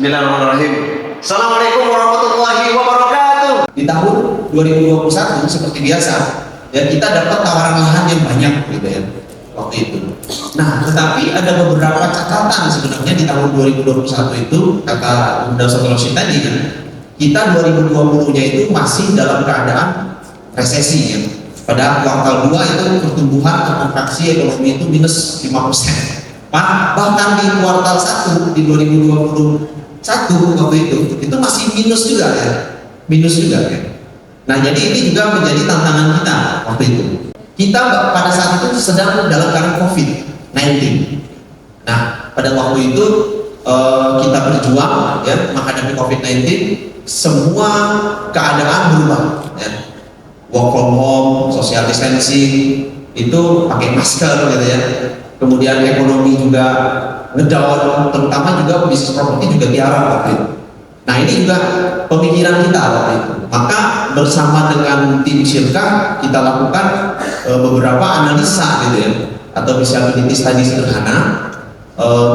Bismillahirrahmanirrahim. Assalamualaikum warahmatullahi wabarakatuh. Di tahun 2021 seperti biasa, ya kita dapat tawaran lahan yang banyak gitu ya waktu itu. Nah, tetapi ada beberapa catatan sebenarnya di tahun 2021 itu, kata Bunda Sotolosi tadi kan, kita 2020-nya itu masih dalam keadaan resesi ya. Pada kuartal 2 itu pertumbuhan atau kontraksi ekonomi itu minus 5%. Bahkan di kuartal 1 di 2021 waktu itu masih minus juga ya, minus juga ya. Nah, jadi ini juga menjadi tantangan kita waktu itu. Kita pada saat itu sedang dalam keadaan COVID-19. Nah, pada waktu itu kita berjuang ya menghadapi COVID-19, semua keadaan berubah ya. Work from home, social distancing, itu pakai masker gitu ya. Kemudian ekonomi juga ngedown, terutama juga bisnis properti juga diarah waktu itu. Nah, ini juga pemikiran kita waktu itu. Maka bersama dengan tim Syirkah kita lakukan beberapa analisa gitu ya, atau visibility study sederhana.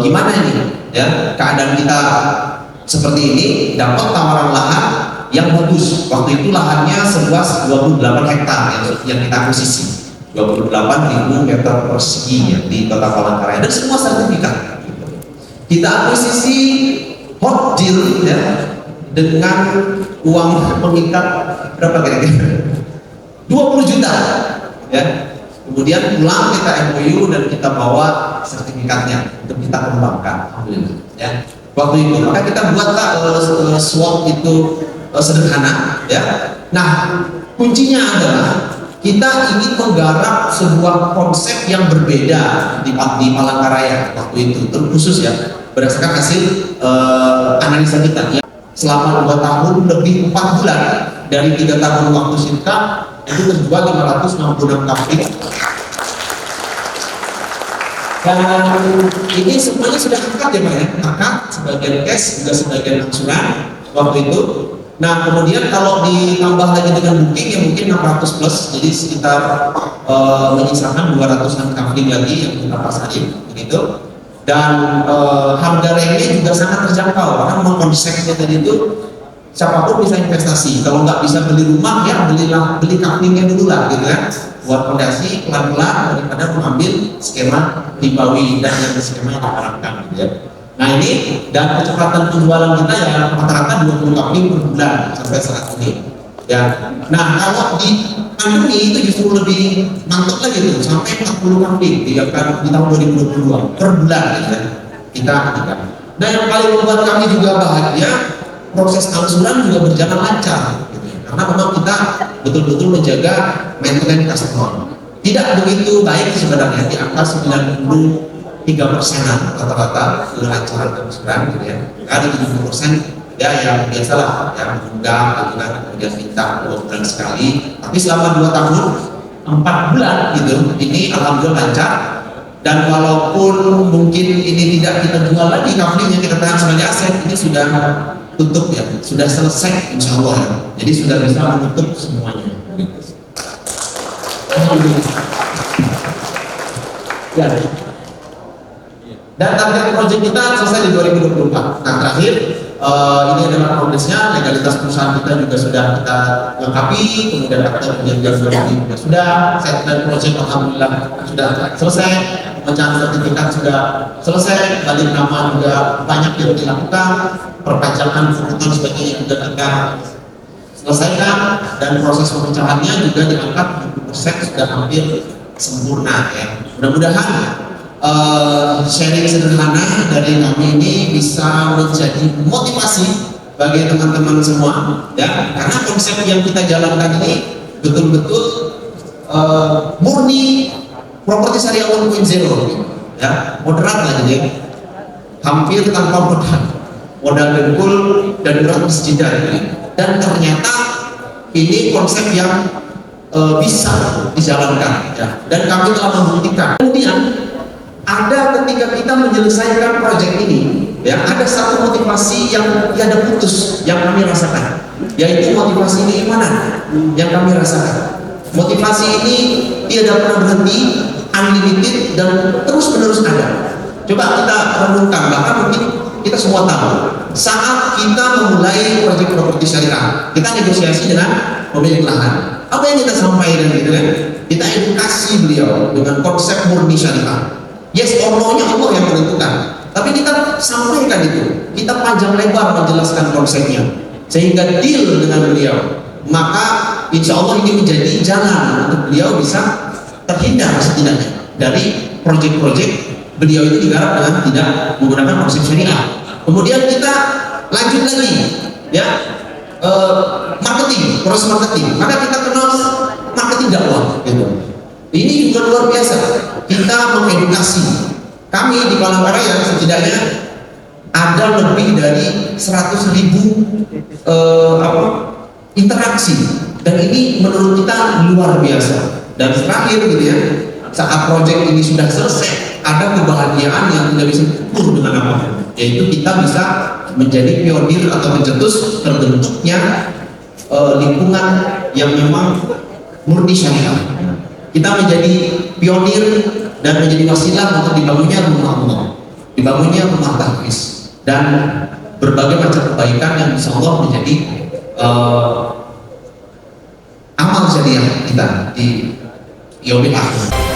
Gimana ini ya keadaan kita seperti ini, dapat tawaran lahan yang bagus. Waktu itu lahannya seluas 28 hektar yang kita akuisisi, 28.000 meter persegi ya, di Kota Palangkaraya, dan semua sertifikat. Kita akuisisi hot deal ya, dengan uang pengikat berapa kira-kira? 20 juta ya. Kemudian pulang kita MOU dan kita bawa sertifikatnya untuk kita kembangkan ya. Waktu itu maka kita buatlah swap itu sederhana ya. Nah, kuncinya adalah kita ingin menggarap sebuah konsep yang berbeda di Palangkaraya waktu itu, terkhusus ya berdasarkan hasil analisa kita ya. Selama 2 tahun lebih 4 bulan dari 3 tahun waktu Syirkah itu terjual 566 kampung. Dan ini semuanya sudah angkat ya Pak ya, angkat sebagian cash juga sebagian angsuran waktu itu. Nah, kemudian kalau ditambah lagi dengan booking ya mungkin 600 plus, jadi sekitar menyisakan 200-an kambing lagi yang kita pasarin begitu. Dan harga remnya juga sangat terjangkau karena memang konsepnya tadi itu siapapun bisa investasi. Kalau nggak bisa beli rumah ya beli kambingnya dulu lah gitu kan, buat fondasi pelan-pelan daripada mengambil skema ribawi dan yang skema yang diharapkan gitu ya. Nah, ini dan kecepatan penjualan kita ya rata-rata 20 kambing per bulan sampai saat ini ya. Nah, kalau di pandemi itu justru lebih mantap lagi tuh, sampai 40 kambing di tahun 2022 per bulan gitu ya kita. Nah, yang paling membuat kami juga bahagia, proses angsuran juga berjalan lancar gitu ya. Karena memang kita betul-betul menjaga maintenance customer. Tidak begitu baik sebenarnya, di angka 93%-an rata-rata kelancaran angsuran gitu ya. Kali 70% ya yang biasalah yang undang gitu kan, kemudian minta 2 bulan sekali. Tapi selama 2 tahun 4 bulan gitu ini alhamdulillah lancar. Dan walaupun mungkin ini tidak kita jual lagi, kambing yang kita tahan sebagai aset ini sudah tutup ya, sudah selesai insya Allah ya. Jadi sudah bisa menutup semuanya ya. Dan target proyek kita selesai di 2024. Nah, terakhir ini adalah progresnya. Legalitas perusahaan kita juga sudah kita lengkapi, kemudian akta perjanjian juga sudah, set dan proyek alhamdulillah sudah selesai, pemecahan sertifikat sudah selesai, balik nama juga banyak yang dilakukan, perpajakan foto sebagainya juga kita selesaikan, dan proses pemecahannya juga diangkat 70% sudah hampir sempurna ya. Mudah-mudahan sharing sederhana dari kami ini bisa menjadi motivasi bagi teman-teman semua ya, karena konsep yang kita jalankan ini betul-betul murni properti syariah 1.0 ya, moderat lah, jadi hampir tanpa modal dengkul dan berat masjidah ya. Dan ternyata ini konsep yang bisa dijalankan ya, dan kami telah membuktikan. Kemudian ada ketika kita menyelesaikan proyek ini ya, ada satu motivasi yang tiada putus yang kami rasakan, yaitu motivasi keimanan yang kami rasakan. Motivasi ini tiada pernah berhenti, unlimited dan terus menerus ada. Coba kita renungkan, bahkan mungkin kita semua tahu, saat kita memulai proyek properti syariah, kita negosiasi dengan pemilik lahan. Apa yang kita sampaikan gitu kan? Kita edukasi beliau dengan konsep murni syariah. Yes or no-nya Allah yang menentukan. Tapi kita sampaikan itu, kita panjang lebar menjelaskan konsepnya, sehingga deal dengan beliau. Maka insya Allah ini menjadi jalan untuk beliau bisa terhindar setidaknya dari proyek-proyek beliau itu digarap dengan tidak menggunakan konsep syariah. Kemudian kita lanjut lagi, ya, marketing, proses marketing. Maka kita kenal marketing dakwah, gitu. Ini juga luar biasa. Kita mengedukasi. Kami di Palangkaraya setidaknya ada lebih dari 100.000 interaksi, dan ini menurut kita luar biasa. Dan terakhir gitu ya, saat proyek ini sudah selesai, ada kebahagiaan yang tidak bisa diukur dengan apa, yaitu kita bisa menjadi pionir atau mencetus terbentuknya lingkungan yang memang murni syariah. Kita menjadi pionir dan menjadi wasilah untuk dibangunnya rumah Allah, dibangunnya rumah tahfiz, dan berbagai macam kebaikan yang insya Allah menjadi amal syariah kita di yaumil akhir.